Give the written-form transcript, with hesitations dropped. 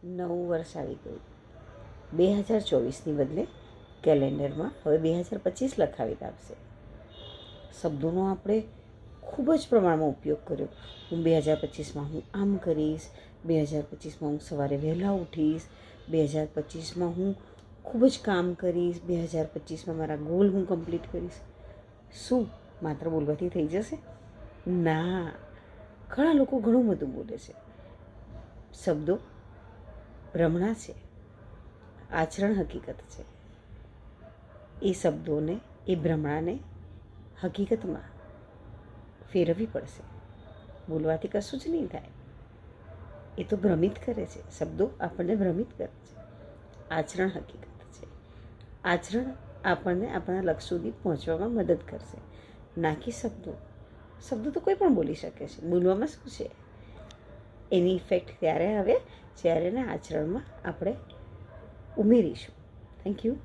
નવું વર્ષ આવી ગયું. 2024ની બદલે કેલેન્ડરમાં હવે 2025 લખાવી આવશે. શબ્દોનો આપણે ખૂબ જ પ્રમાણમાં ઉપયોગ કર્યો. હું 2025માં હું આમ કરીશ, 2025માં હું સવારે વહેલા ઉઠીશ, 2025માં હું ખૂબ જ કામ કરીશ, 2025માં મારા ગોલ હું કમ્પ્લીટ કરીશ. શું માત્ર બોલવાથી થઈ જશે? ના, ઘણા લોકો ઘણું બધું બોલે છે. શબ્દો ભ્રમણા છે, આચરણ હકીકત છે. એ શબ્દોને, એ ભ્રમણાને હકીકતમાં ફેરવવી પડશે. બોલવાથી કશું જ નહીં થાય. એ તો ભ્રમિત કરે છે. શબ્દો આપણને ભ્રમિત કરે છે. આચરણ હકીકત છે. આચરણ આપણને આપણા લક્ષ્ય સુધી પહોંચવામાં મદદ કરશે, ના કે શબ્દો. શબ્દો તો કોઈ પણ બોલી શકે છે. બોલવામાં શું છે? એની ઇફેક્ટ ત્યારે આવે જ્યારે એના આચરણમાં આપણે ઉમેરીશું. Thank you.